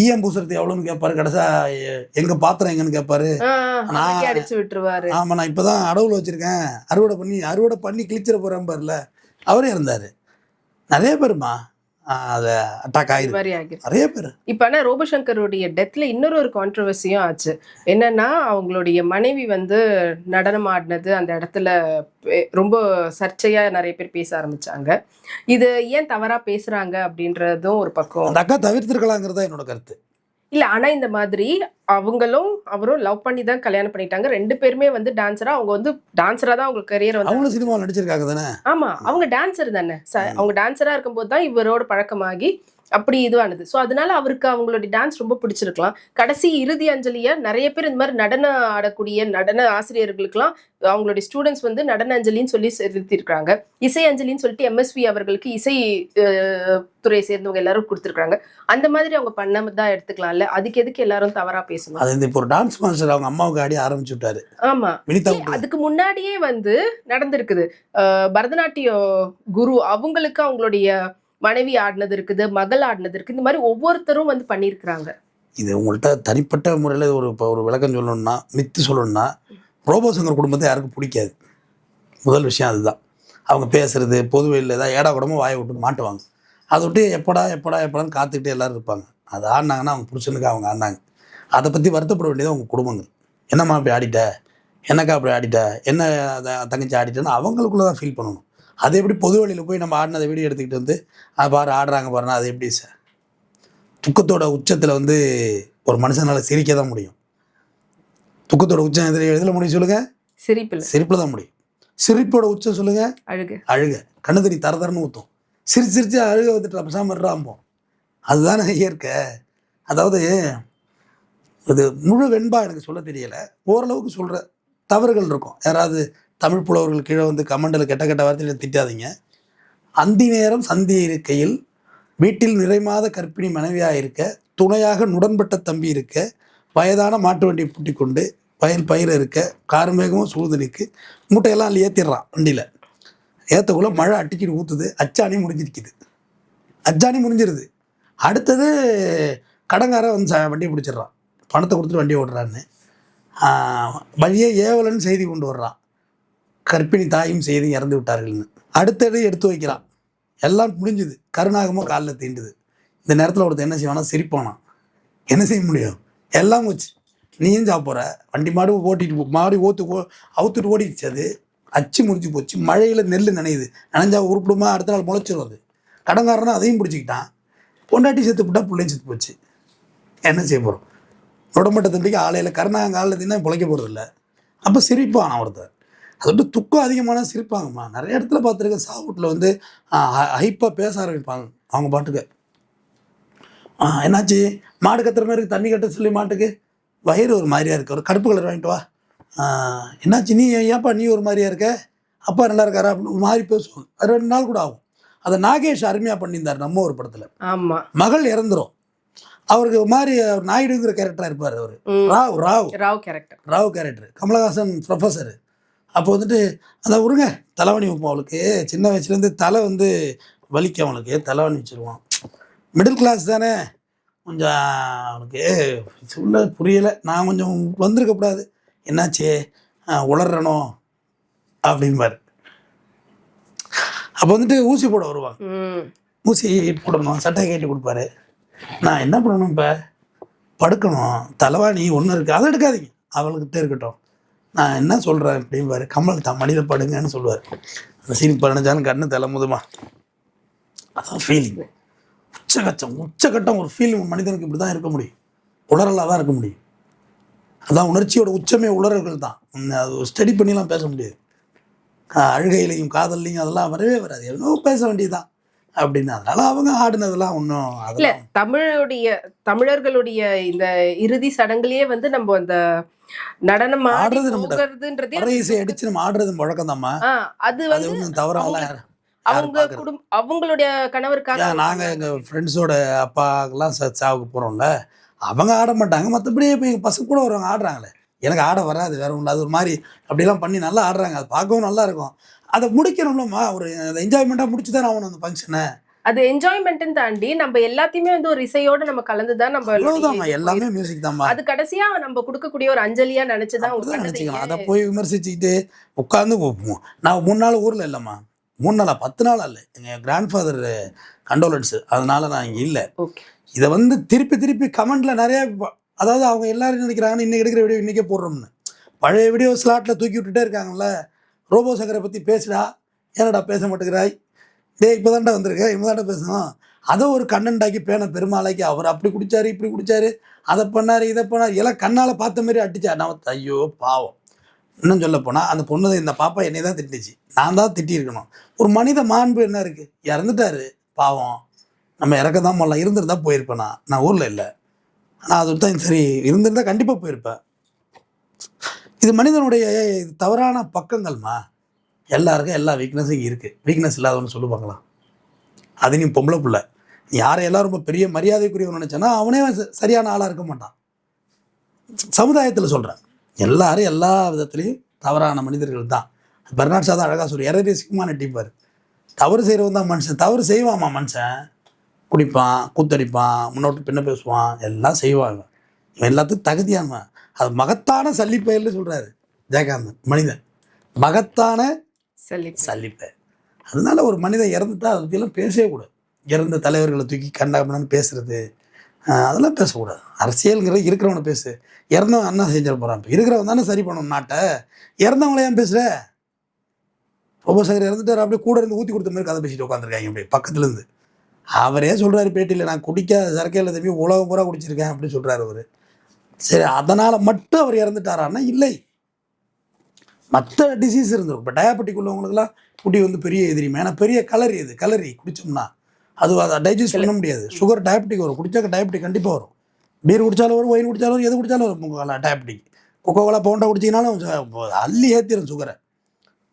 ஈயம் பூசுறது எவ்வளோன்னு கேட்பாரு, கடைசா எங்க பாத்திரம் எங்கன்னு கேட்பாரு. அன்னைக்கே அடிச்சு விட்டுருவாரு. ஆமா, நான் இப்பதான் அடவுல வச்சிருக்கேன், அறுவடை பண்ணி கிழிச்சிட போறேன் பாருல, அவரே இருந்தாரு. நிறைய பேருமா அதை அட்டாக் இது மாதிரி ஆயிருக்கு, ஆகிருக்கு. நிறைய பேர். இப்ப ஆனா ரோபோ சங்கருடைய டெத்ல இன்னொரு கான்ட்ரவர்சியும் ஆச்சு. என்னன்னா அவங்களுடைய மனைவி வந்து நடனம் ஆடினது அந்த இடத்துல ரொம்ப சர்ச்சையா நிறைய பேர் பேச ஆரம்பிச்சாங்க. இது ஏன் தவறா பேசுறாங்க அப்படின்றதும் ஒரு பக்கம். அந்த அக்கா தவிர்த்திருக்கலாங்கிறதா என்னோட கருத்து. இல்ல ஆனா இந்த மாதிரி அவங்களும் அவரும் லவ் பண்ணி தான் கல்யாணம் பண்ணிட்டாங்க. 2 பேருமே வந்து டான்ஸரா, அவங்க வந்து டான்ஸரா தான் அவங்க கரியர் வந்து. அவங்களும் சினிமாவில் நடிச்சிருக்காங்க தானே. ஆமா, அவங்க டான்சர் தானே. அவங்க டான்சரா இருக்கும்போது தான் இவரோட பழக்கமாகி அப்படி இதுவானது. ஸோ அதனால அவருக்கு அவங்களுடைய டான்ஸ் ரொம்ப பிடிச்சிருக்கலாம். கடைசி இறுதி அஞ்சலியா நிறைய பேர் இந்த மாதிரி நடன ஆடக்கூடிய நடன ஆசிரியர்களுக்கெல்லாம் அவங்களுடைய ஸ்டூடெண்ட்ஸ் வந்து நடன அஞ்சலின்னு சொல்லி நிறுத்திருக்காங்க. இசை அஞ்சலின்னு சொல்லிட்டு எம்எஸ்வி அவர்களுக்கு இசை துறையை சேர்ந்தவங்க எல்லாரும் கொடுத்துருக்காங்க. அந்த மாதிரி அவங்க பண்ணதான் எடுத்துக்கலாம்ல. அதுக்கு எதுக்கு எல்லாரும் தவறா பேசணும்? அது இப்போ ஒரு டான்ஸ் மாஸ்டர் அவங்க அம்மாவுக்கு ஆடி ஆரம்பிச்சு விட்டாரு. ஆமா, அதுக்கு முன்னாடியே வந்து நடந்திருக்குது. பரதநாட்டிய குரு அவங்களுக்கு அவங்களுடைய மனைவி ஆடினது இருக்குது, மகள் ஆடினது இருக்குது. இந்த மாதிரி ஒவ்வொருத்தரும் வந்து பண்ணியிருக்கிறாங்க. இது உங்கள்கிட்ட தனிப்பட்ட முறையில் ஒரு விளக்கம் சொல்லணும்னா, மித்து சொல்லணும்னா, ரோபோ சங்கர் குடும்பத்தை யாருக்கும் பிடிக்காது. முதல் விஷயம் அதுதான். அவங்க பேசுறது பொதுவெளியில் ஏதாவது ஏடா கூடமோ வாயை விட்டு மாட்டுவாங்க. அதை விட்டு எப்படான்னு காத்துக்கிட்டே எல்லோரும் இருப்பாங்க. அது ஆடினாங்கன்னா அவங்க புருஷனுக்கு அவங்க ஆடினாங்க. அதை பற்றி வருத்தப்பட வேண்டியது அவங்க குடும்பங்கள். என்னம்மா அப்படி ஆடிட்ட, என்னக்கா அப்படி ஆடிட்ட, என்ன தங்கச்சி ஆடிட்டேன்னு அவங்களுக்குள்ள தான் ஃபீல் பண்ணணும். அது எப்படி பொது வழியில் போய் நம்ம ஆடினதை வீடியோ எடுத்துக்கிட்டு வந்து பாரு ஆடுறாங்க பாருன்னா, அது எப்படி சார்? துக்கத்தோட உச்சத்தில் வந்து ஒரு மனுஷனால் சிரிக்க தான் முடியும். துக்கத்தோட உச்சம் எதில் முடியும் சொல்லுங்கள்? சிரிப்பில் தான் முடியும். சிரிப்போட உச்சம் சொல்லுங்கள்? அழுக. கண்ணு தண்ணி தரன்னு ஊற்றும். சிரிச்சு அழுக வந்துட்டு பேசாமல் இருறாம்போம். அதுதானே இயற்கை. அதாவது அது முழு வெண்பா எனக்கு சொல்ல தெரியலை, ஓரளவுக்கு சொல்கிற தவறுகள் இருக்கும். யாராவது தமிழ் புலவர்கள் கீழே வந்து கமெண்டில் கெட்ட வார்த்தையில் திட்டாதீங்க. அந்தி நேரம் சந்தி இருக்கையில் வீட்டில் நிறைமாத கற்பிணி மனைவியாக இருக்க, துணையாக நுடன்பட்ட தம்பி இருக்க, வயதான மாட்டு வண்டியை பூட்டி கொண்டு பயிர் இருக்க, கார்மேகமும் சூழ்நிலைக்கு மூட்டையெல்லாம் அதில் ஏற்றிடுறான். வண்டியில் ஏற்றக்குள்ளே மழை அட்டிக்கிட்டு ஊற்றுது, அச்சாணி முடிஞ்சிருது. அடுத்தது கடங்கார வந்து வண்டியை பிடிச்சிடுறான், பணத்தை கொடுத்துட்டு வண்டியை ஓடுறான்னு. வழியே ஏவலன்னு செய்தி கொண்டு வர்றான், கற்பிணி தாயும் செய்தி இறந்து விட்டார்கள்னு. அடுத்தது எடுத்து வைக்கிறான். எல்லாம் முடிஞ்சுது, கருணாகமாக காலில் தீண்டுது. இந்த நேரத்தில் ஒருத்தர் என்ன செய்வானா, சிரிப்பானா. என்ன செய்ய முடியும்? எல்லாம் போச்சு, நீயும் சாப்பிட்ற. வண்டி மாடு அவுத்துட்டு ஓடிடுச்சு. அது அச்சு முடிஞ்சு போச்சு. மழையில் நெல் நனையுது, நனைஞ்சா உருப்பிடுமா, அடுத்த நாள் முளைச்சிடும். அது கடங்காரனா அதையும் பிடிச்சிக்கிட்டான். பொண்டாட்டி செத்து போட்டா பிள்ளையும் செத்து போச்சு. என்ன செய்ய போகிறோம்? உடம்பட்ட தண்டிக்கு ஆலையில் கருணாகம் காலில் தீனா பிழைக்க போகிறது இல்லை. அப்போ சிரிப்பானா ஒருத்தர். அதை விட்டு துக்கம் அதிகமான சிரிப்பாங்கம்மா. நிறைய இடத்துல பார்த்துருக்கேன், சாவுட்டில் வந்து ஹைப்பாக பேச ஆரம்பிப்பாங்க அவங்க பாட்டுக்கு. என்னாச்சு, மாடு கத்துற மாதிரி இருக்குது, தண்ணி கட்ட சொல்லி மாட்டுக்கு வயிறு ஒரு மாதிரியாக இருக்குது, ஒரு கருப்பு கலர் வாங்கிட்டு வா. என்னாச்சு, நீ ஏன்ப்பா நீ ஒரு மாதிரியாக இருக்க, அப்பா நல்லா இருக்காரா அப்படின்னு ஒரு மாதிரி பேசுவாங்க. 2 நாள் கூட ஆகும். அதை நாகேஷ் அருமையாக பண்ணியிருந்தார் நம்ம ஒரு படத்தில். ஆமாம், மகள் இறந்துரும், அவருக்கு ஒரு மாதிரி நாயுடுங்கிற கேரக்டராக இருப்பார் அவர். Rao character, Kamalhaasan professor. அப்போ வந்துட்டு அதை விடுங்க, தலைவணி வைப்போம். அவளுக்கு சின்ன வயசுலேருந்து தலை வந்து வலிக்கும், அவளுக்கு தலைவணி வச்சுருவான். மிடில் கிளாஸ் தானே, கொஞ்சம் அவனுக்கு சொல்ல புரியலை. நான் கொஞ்சம் வந்திருக்கக்கூடாது, என்னாச்சு உளறணும் அப்படின்பார். அப்போ வந்துட்டு ஊசி போட வருவாங்க, ஊசி போடணும், சட்டை கேட்டு கொடுப்பாரு. நான் என்ன பண்ணணும், இப்போ படுக்கணும், தலைவாணி ஒன்று இருக்குது, அதை எடுக்காதீங்க, அவளுக்கிட்டே இருக்கட்டும், நான் என்ன சொல்கிறேன் அப்படின்பாரு. கமல் தான் மடியில் படுங்கன்னு சொல்லுவார். அந்த சீன் பண்ணிச்சாலும் கண்ணு தலைமுதுமா. அதான் ஃபீலிங், உச்சகட்டம் ஒரு ஃபீலிங். மனிதனுக்கு இப்படி தான் இருக்க முடியும், உளறலாக தான் இருக்க முடியும். அதான் உணர்ச்சியோட உச்சமே உளறல்கள் தான். அது ஸ்டடி பண்ணிலாம் பேச முடியாது. அழுகையிலையும் காதல்லையும் அதெல்லாம் வரவே வராது, எவ்வளோ பேச வேண்டியதுதான் அப்படின்னு. அதனால அவங்க ஆடினதெல்லாம் ஒன்றும் இல்லை. தமிழர்களுடைய இந்த இறுதி சடங்குலேயே வந்து நம்ம அந்த நடனம் ஆடி ஆடுறது நம்ம போகிறதுன்றதே பறை இசை அடிச்சு நம்ம ஆடுறது முழக்கம் தாம்மா. அது அது வந்து ஒன்றும் தவறாலாம் அவங்க யாரும் அவங்க பார்க்கறது. அவங்களுடைய கணவருக்காக ஏன் நாங்கள் எங்கள் ஃப்ரெண்ட்ஸோட அப்பாக்கெல்லாம் சாவுக்கு போகிறோம்ல, அவங்க ஆட மாட்டாங்க. மற்றபடி இப்போ எங்கள் பசங்க கூட வருவாங்க ஆடுறாங்களே. எனக்கு ஆட வராது வேற ஒன்றும். அது ஒரு மாதிரி அப்படிலாம் பண்ணி நல்லா ஆடுறாங்க. அது பார்க்கவும் நல்லா இருக்கும். அதை முடிக்கணும்லம்மா, ஒரு என்ஜாய்மெண்ட்டாக முடிச்சு தானே ஆகணும் அந்த ஃபங்க்ஷனை. அது என்ஜாய்மெண்ட்னு தாண்டி நம்ம எல்லாத்தையுமே வந்து ஒரு இசையோட நம்ம கலந்துதான் நம்ம அவ்வளோதாம்மா, எல்லாமே மியூசிக் தாம்மா. அது கடைசியா நம்ம கொடுக்கக்கூடிய ஒரு அஞ்சலியா நினைச்சுதான் அப்படிதான் நினச்சிக்கலாம். அதை போய் விமர்சிச்சுக்கிட்டு உட்காந்து நான் 3 நாள் ஊரில் இல்லைம்மா. 3 நாளா 10 நாளா இல்லை. எங்கள் கிராண்ட் ஃபாதர் கண்டோலன்ஸு, அதனால நான் இங்கே இல்லை. ஓகே. இதை வந்து திருப்பி திருப்பி கமெண்ட்ல நிறைய அதாவது அவங்க எல்லாரும் நினைக்கிறாங்கன்னு இன்னைக்கு எடுக்கிற வீடியோ இன்னைக்கே போடுறோம்னு. பழைய வீடியோ ஸ்லாட்டில் தூக்கி விட்டுட்டே இருக்காங்கல்ல. ரோபோ சங்கரை பற்றி பேசுடா, ஏனடா பேச மாட்டேங்கிறாய், டே இப்போ தாண்டா வந்திருக்கேன், இப்போ தாண்டா பேசணும். அதை ஒரு கண்டென்ட் ஆக்கி பெருமாளைக்கு அவர் அப்படி குடிச்சாரு இப்படி குடிச்சாரு, அதை பண்ணார் இதை பண்ணார், எல்லாம் கண்ணால் பார்த்த மாதிரி அடிச்சா. நான் ஐயோ பாவம். இன்னும் சொல்ல போனால் அந்த பொண்ணு இந்த பாப்பா என்னை தான் திட்டுச்சு, நான் தான் திட்டியிருக்கணும். ஒரு மனித மாண்பு என்ன இருக்குது? இறந்துட்டாரு பாவம், நம்ம இறக்க தான் பண்ணலாம். இருந்திருந்தா போயிருப்பேன். நான் ஊரில் இல்லை. ஆனால் அது தான் சரி, இருந்திருந்தா கண்டிப்பாக போயிருப்பேன். இது மனிதனுடைய தவறான பக்கங்கள்மா. எல்லாருக்கும் எல்லா வீக்னஸும் இருக்குது. வீக்னஸ் இல்லாதவன்னு சொல்லுவாங்களா? அது நீ பொம்பளை பிள்ளை, நீ யாரையெல்லாம் ரொம்ப பெரிய மரியாதைக்குரியவன் நினச்சேன்னா அவனே சரியான ஆளாக இருக்க மாட்டான். சமுதாயத்தில் சொல்கிறேன், எல்லாரும் எல்லா விதத்துலேயும் தவறான மனிதர்கள் தான். பெர்னாட் ஷா தான் அழகாக சொல்லி எரரிசிக்குமா நட்டிப்பார். தவறு செய்கிறவன் தான் மனுஷன். தவறு செய்வாமா மனுஷன், குடிப்பான், கூத்தடிப்பான், முன்னோட்டு பின்ன பேசுவான், எல்லாம் செய்வாங்க. இவன் எல்லாத்துக்கும் தகுதியானவன். அது மகத்தான சல்லிப்பயல்னு சொல்கிறாரு ஜெயகாந்தன். மனிதன் மகத்தான சல்லிப்பயல். அதனால ஒரு மனிதன் இறந்துட்டா அதை பற்றியெல்லாம் பேசவே கூடாது. இறந்த தலைவர்களை தூக்கி கண்டாமன்னு பேசுறது, அதெல்லாம் பேசக்கூடாது. அரசியலுங்கிறது இருக்கிறவனை பேசு. இறந்தவன் என்ன செஞ்சிட போகிறான்? இப்போ இருக்கிறவன் தானே சரி பண்ணணும் நாட்டை. இறந்தவங்கள ஏன் பேசுகிற? ரோபோசங்கர் இறந்துட்டார், அப்படியே கூட இருந்து ஊற்றி கொடுத்த மாதிரி கதை பேசிட்டு உட்காந்துருக்காங்க அப்படியே பக்கத்துலேருந்து. அவரே சொல்கிறாரு பேட்டியில், நான் குடிக்காத சரக்கையில் தம்பி உலகம் பூரா குடிச்சிருக்கேன் அப்படின்னு சொல்கிறாரு அவர். சரி, அதனால் மட்டும் அவர் இறந்துட்டாரான்னா இல்லை, மற்ற டிசீஸ் இருந்திருக்கும். இப்போ டயாபெட்டிக் உள்ளவங்களுக்குலாம் குடி வந்து பெரிய எதிரிமே. ஏன்னா பெரிய கலரி குடித்தோம்னா அதை டைஜஸ்ட் பண்ண முடியாது. சுகர் டயபெட்டிக் வரும், குடித்தாக்க டயபெட்டிக் கண்டிப்பாக வரும். பீர் குடித்தாலும் வரும், ஒயின் குடித்தாலும் வரும், எது குடித்தாலும் வரும் டயபெட்டிக். கொக்கோகோலா போண்டா குடிச்சிங்கனாலும் அள்ளி ஏற்றிடும் சுகரை.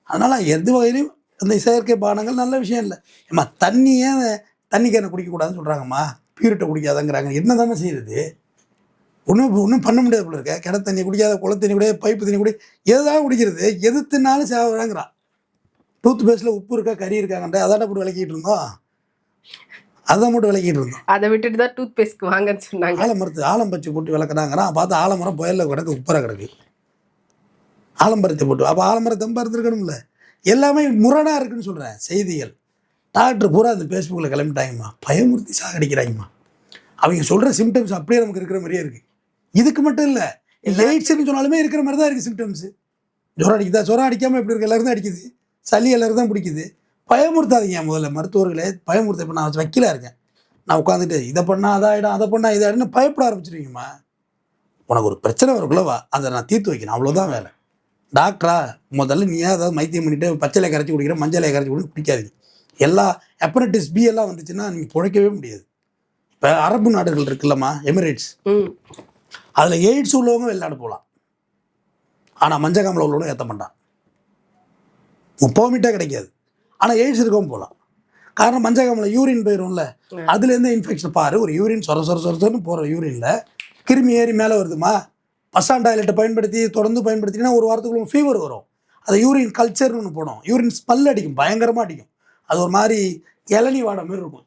அதனால் எது வகையிலையும் அந்த செயற்கை பானங்கள் நல்ல விஷயம் இல்லை. ஏம்மா தண்ணி கேனை குடிக்கக்கூடாதுன்னு சொல்கிறாங்கம்மா, பியூரிட்டை குடிக்காதங்கிறாங்க. என்ன தானே செய்யுது? ஒன்றும் பண்ண முடியாது போல இருக்க. கிணத்து தண்ணி குடிக்காத, குளத்து தண்ணி குடியாது, பைப்பு தண்ணி எதுதான் குடிக்கிறது? எது தின்னாலும் சேவறாங்கிறான். டூத் பேஸ்ட்டில் உப்பு இருக்கா கறி இருக்காங்கன்ற அதாட்ட போட்டு விளக்கிட்டு இருந்தோம். அதான் போட்டு விளக்கிட்டு இருந்தோம். அதை விட்டுட்டு தான் டூத் பேஸ்ட்க்கு வாங்கன்னு சொன்னாங்க. ஆலம்பருத்தி போட்டு விளக்குறாங்கிறான். பார்த்தா ஆலமரம் புயலில் கிடக்கு, உப்பரை கிடக்கு. ஆலம்பரத்தை போட்டு அப்போ ஆலமரத்தை இருந்திருக்கணும்ல. எல்லாமே முரணாக இருக்குன்னு சொல்கிறேன். செய்திகள் டாக்டர் பூரா அந்த ஃபேஸ்புக்கில் கிளம்பிட்டாங்கம்மா, பயமுறுத்தி சாகடிக்கிறாங்கம்மா. அவங்க சொல்கிற சிம்டம்ஸ் அப்படியே நமக்கு இருக்கிற மாதிரியே இருக்குது. இதுக்கு மட்டும் இல்லை, எய்ட்ஸ்ன்னு சொன்னாலுமே இருக்கிற மாதிரி தான் இருக்குது சிம்டம்ஸு. ஜுரம் அடிக்குதா? ஜுரம் அடிக்காமல் எப்படி இருக்குது? எல்லாரும் தான் அடிக்குது. சளி எல்லாரும் தான் பிடிக்குது. பயமுறுத்தாதீங்க முதல்ல மருத்துவர்களே, பயமுறுத்த. இப்போ நான் வக்கீலாக இருக்கேன், நான் உட்காந்துட்டு இதை பண்ணால் அதாயிடும், அதை பண்ணால் இதாயிடும்னு பயப்பட ஆரம்பிச்சிருவீங்கம்மா. உனக்கு ஒரு பிரச்சனை வருக்குள்ளவா, அதை நான் தீர்த்து வைக்கணும், அவ்வளோதான் வேலை. டாக்டரா முதல்ல நீ அதாவது மைத்தியம் பண்ணிவிட்டு பச்சைலை கரைச்சி குடிக்கிற, மஞ்சளை கரைச்சி குடிக்காதீங்க. எல்லா ஹெப்படைட்டிஸ் பி எல்லாம் வந்துச்சுன்னா நீங்கள் பிழைக்கவே முடியாது. இப்போ அரபு நாடுகள் இருக்குல்லம்மா, எமிரேட்ஸ், அதில் எய்ட்ஸ் உள்ளவங்க வெளிநாடு போகலாம். ஆனால் மஞ்சக்காமலை உள்ளவங்க ஏற்ற மாட்டான், போமிட்டே கிடைக்காது. ஆனால் எய்ட்ஸ் இருக்கவும் போகலாம். காரணம் மஞ்சக்காமலை யூரின் போயிடும்ல, அதுலேருந்து இன்ஃபெக்ஷன். பாரு, ஒரு யூரின் சொரன்னு போகிற யூரினில் கிருமி ஏறி மேலே வருதுமா. பஸ்ஸான் டாய்லெட்டை பயன்படுத்தி தொடர்ந்து பயன்படுத்தினா ஒரு வாரத்துக்குள்ள ஃபீவர் வரும். அது யூரின் கல்ச்சர்னு ஒன்று போடும். யூரின் ஸ்மெல் அடிக்கும், பயங்கரமாக அடிக்கும். அது ஒரு மாதிரி இளநீ வாடை மாதிரி இருக்கும்.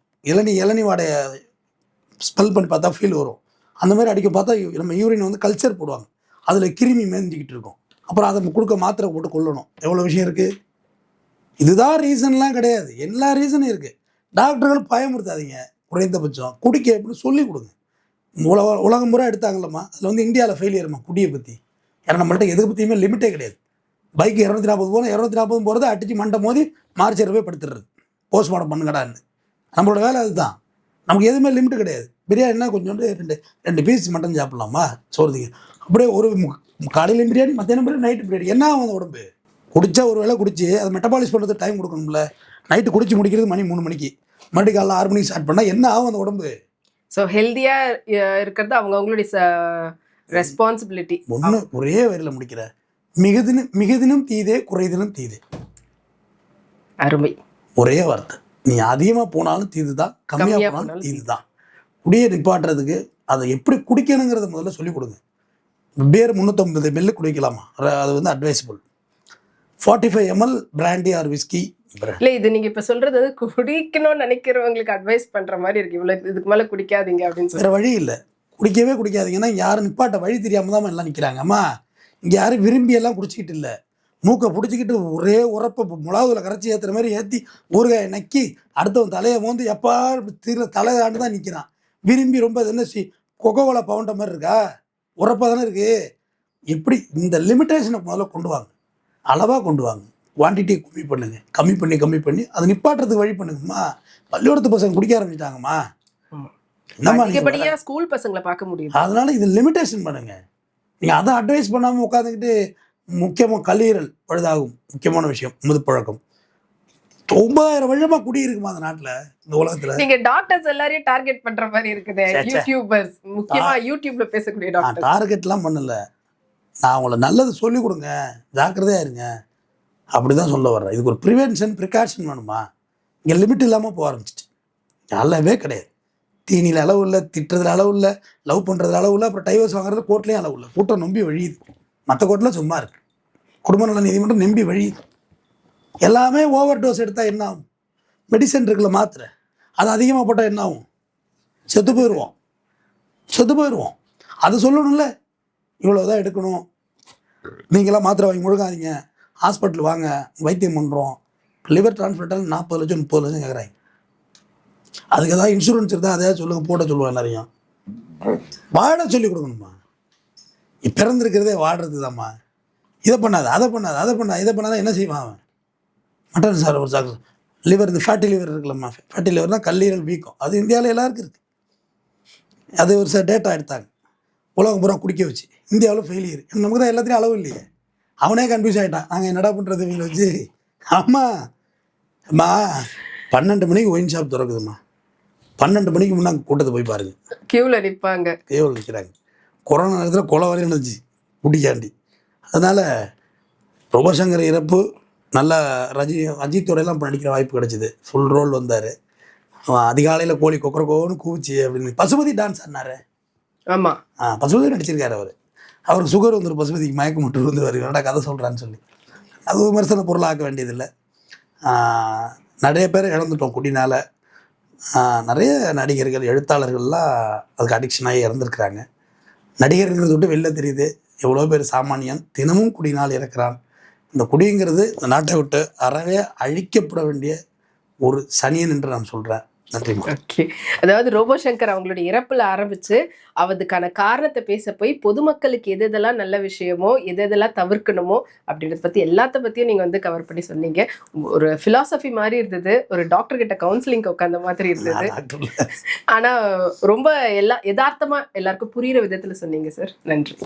இளநீ வாடையை ஸ்மெல் பண்ணி பார்த்தா ஃபீல் வரும். அந்த மாதிரி அடிக்க பார்த்தா நம்ம யூரின் வந்து கல்ச்சர் போடுவாங்க, அதில் கிருமி மேஞ்சிக்கிட்டு இருக்கும். அப்புறம் அதை கொடுக்க மாத்திரை போட்டு கொள்ளணும். எவ்வளோ விஷயம் இருக்குது. இதுதான் ரீசன்லாம் கிடையாது, எல்லா ரீசனும் இருக்குது. டாக்டர்கள் பயமுறுத்தாதீங்க. குறைந்தபட்சம் குடிக்க எப்படின்னு சொல்லிக் கொடுங்க. உலகம் பூரா எடுத்தாங்களம்மா, அதில் வந்து இந்தியாவில் ஃபெயிலியர்மா குடியை பற்றி. ஏன்னா நம்மள்ட்ட எதை பற்றியுமே லிமிட்டே கிடையாது. பைக்கு 240 போகணும், 240 போகிறத அடித்து மண்டை மோதி மார்ச்சரவே படுத்துடுறது, போஸ்ட்மார்ட்டம் பண்ணுங்கடான்னு. நம்மளோட வேலை அதுதான். நமக்கு எதுவுமே லிமிட்டு கிடையாது. பிரியாணினா கொஞ்சோண்டு ரெண்டு பீஸ் மட்டன் சாப்பிட்லாமா, சோறுதிங்க. அப்படியே ஒரு காலையிலையும் பிரியாணி, மத்தியானம் பிரியாணி, நைட்டு பிரியாணி. என்ன ஆகும் அந்த உடம்பு? குடித்தா ஒரு வேளை குடிச்சு அதை மெட்டபாலிஸ் பண்ணுறதுக்கு டைம் கொடுக்கணும்ல. நைட்டு குடிச்சு முடிக்கிறது மணி 3 மணிக்கு, மறுபடியும் காலைல 6 மணிக்கு ஸ்டார்ட் பண்ணால் என்ன ஆகும் அந்த உடம்பு? ஸோ ஹெல்த்தியாக இருக்கிறது அவங்களுடைய ரெஸ்பான்சிபிலிட்டி. ஒன்று ஒரே வரியில் முடிக்கிற, மிகுதினும் தீதே குறைதினும் தீதே. அருமை. ஒரே வார்த்தை. நீ அதிகமாக போனாலும் தீது தான், கம்மியாக போனாலும் தீது தான். குடியை நிப்பாட்டுறதுக்கு அதை எப்படி குடிக்கணுங்கிறத முதல்ல சொல்லிக் கொடுங்க. பேர் 350 ml குடிக்கலாமா, அது வந்து advisable. 45 ml brandy or whisky. இல்லை, இது நீங்கள் இப்போ சொல்கிறது குடிக்கணும்னு நினைக்கிறவங்களுக்கு அட்வைஸ் பண்ணுற மாதிரி இருக்கு. இவ்வளோ இதுக்கு மேலே குடிக்காதீங்க அப்படின்னு சொல்லி. வேறு வழி இல்லை, குடிக்கவே குடிக்காதீங்கன்னா யாரும் நிப்பாட்ட வழி தெரியாமல் தான் எல்லாம் நிற்கிறாங்க. அம்மா இங்கே யாரும் விரும்பி எல்லாம் குடிச்சிக்கிட்டு இல்லை, மூக்கை பிடிச்சிக்கிட்டு ஒரே உரப்பை மிளகுல கரைச்சி ஏற்றுற மாதிரி ஏற்றி ஊறுகாயை நக்கி அடுத்தவன் தலையை மோந்து எப்பா தலையாண்டு தான் நிற்கிறான். விரும்பி ரொம்ப இது என்ன கொக்கோகோலா பவுண்ட மாதிரி இருக்கா, உரப்பாக தானே இருக்குது. எப்படி இந்த லிமிட்டேஷனை முதல்ல கொண்டு வாங்க, அளவாக கொண்டு வாங்க, குவான்டிட்டியை கம்மி பண்ணி அதை நிப்பாட்டுறதுக்கு வழி பண்ணுங்கம்மா. பள்ளிக்கூடத்து பசங்க குடிக்க ஆரம்பிச்சிட்டாங்கம்மா, என்னம்மா ஸ்கூல் பசங்களை பார்க்க முடியும். அதனால இது லிமிட்டேஷன் பண்ணுங்க. நீங்கள் அதை அட்வைஸ் பண்ணாமல் உட்காந்துக்கிட்டு முக்கியமாக கல்லீரல் பழுதாகும். முக்கியமான விஷயம் முதுப்பழக்கம். 9000 வருஷமா குடி இருக்குமா அந்த நாட்டில், இந்த உலகத்துல. நீங்க டாக்டர்ஸ் எல்லாரையும் டார்கெட் பண்ற மாதிரி இருக்குது. யூடியூபர்ஸ், முக்கியமா யூடியூப்ல பேசக்கூடிய டாக்டர். டார்கெட்லாம் பண்ணல, நான் அவங்கள நல்லது சொல்லி கொடுங்க, ஜாக்கிரதையா இருங்க, அப்படிதான் சொல்ல வர்றேன். இதுக்கு ஒரு ப்ரிகாஷன் வேணுமா? இங்கே லிமிட் இல்லாமல் போக ஆரம்பிச்சிட்டு நல்லவே கிடையாது. தீனியில் அளவு இல்லை, திட்டுறதுல அளவு இல்லை, லவ் பண்ணுறதுல அளவு இல்லை, அப்புறம் டைவர்ஸ் வாங்குறது கோர்ட்லேயும் அளவு இல்லை. கூட்டம் நம்பி வழியுது, மற்ற கோர்ட்டில் சும்மா இருக்கு. குடும்ப நல நீதிமன்றம் நம்பி வழியுது. எல்லாமே ஓவர் டோஸ் எடுத்தால் என்ன ஆகும்? மெடிசன் இருக்குல்ல, மாத்திரை, அது அதிகமாக போட்டால் என்ன ஆகும்? செத்து போயிடுவோம். அது சொல்லணும்ல, இவ்வளோதான் எடுக்கணும், நீங்களாம் மாத்திரை வாங்கி முழுகாதீங்க, ஹாஸ்பிட்டல் வாங்க, வைத்தியம் பண்ணுறோம். லிவர் டிரான்ஸ்பிளான்ட் 40 லட்சம் 30 லட்சம் கேட்குறாங்க. அதுக்கு ஏதாவது இன்சூரன்ஸ் இருந்தால் அதையாவது சொல்லுங்க, போட சொல்லுவோம். எல்லாரையும் வாட சொல்லி கொடுக்கணுமா? பிறந்திருக்கிறதே வாடுறது தான்மா. இதை பண்ணாது, அதை பண்ணாது, இதை பண்ணாதான் என்ன செய்வான் அவன்? மட்டன் சார் ஒரு சாக்கு லிவர், இந்த ஃபேட்டி லிவர் இருக்குல்லம்மா, ஃபேட்டி லிவர் தான் கல்லீரல் வீக்கம். அது இந்தியாவில் எல்லாருக்கும் இருக்குது. அது ஒரு சில டேட்டா எடுத்தாங்க, உலகம் பூரா குடிக்க வச்சு. இந்தியாவில் ஃபெயிலியர். நமக்கு தான் எல்லாத்தையும் அளவு இல்லையே. அவனே கன்ஃபியூஸ் ஆகிட்டான், நாங்கள் என்னடா பண்ணுறது வீட்டில் வச்சு. அம்மா 12 மணிக்கு ஒயின் ஷாப் திறக்குதும்மா, 12 மணிக்கு முன்னாடி கூட்டத்தை போய் பாருங்க, கியூவில் நிற்கிறாங்க. கொரோனா நேரத்தில் கொலை வரையும் இருந்துச்சு குடிக்காண்டி. அதனால் ரோபோசங்கர் இறப்பு நல்லா அஜித்தோடையெல்லாம் நடிக்கிற வாய்ப்பு கிடச்சிது. ஃபுல் ரோல் வந்தார். அதிகாலையில் கோழி கொக்கரக்கோன்னு கூச்சி அப்படின்னு பசுபதி டான்ஸ் ஆடினார். ஆமாம், பசுபதி நடிச்சிருக்காரு. அவருக்கு சுகர் வந்துடும், பசுபதிக்கு மயக்கம் மட்டும் வந்துருவார், என்னடா கதை சொல்கிறான்னு சொல்லி. அது விமர்சன பொருளாக்க வேண்டியதில்லை. நிறைய பேர் இழந்துட்டோம் குடினால். நிறைய நடிகர்கள், எழுத்தாளர்கள்லாம் அதுக்கு அடிக்ஷனாகி இறந்துருக்குறாங்க. நடிகர்கள் விட்டு வெளில தெரியுது எவ்வளோ பேர் சாமானியன் தினமும் குடினால் இறக்குறான். இந்த குடிங்கிறது இந்த நாட்டை விட்டு அறவே அழிக்கப்பட வேண்டிய ஒரு சனியன் என்று நான் சொல்கிறேன். நன்றி. ஓகே, அதாவது ரோபோ சங்கர் அவங்களுடைய இறப்புல ஆரம்பிச்சு அதுக்கான காரணத்தை பேச போய் பொதுமக்களுக்கு எதெல்லாம் நல்ல விஷயமோ எதெல்லாம் தவிர்க்கணுமோ அப்படின்றத பத்தி எல்லாத்த பத்தியும் நீங்க வந்து கவர் பண்ணி சொன்னீங்க. ஒரு பிலாசபி மாதிரி இருந்தது, ஒரு டாக்டர் கிட்ட கவுன்சிலிங் உட்காந்த மாதிரி இருந்தது. ஆனா ரொம்ப யதார்த்தமா எல்லாருக்கும் புரியுற விதத்துல சொன்னீங்க சார். நன்றி.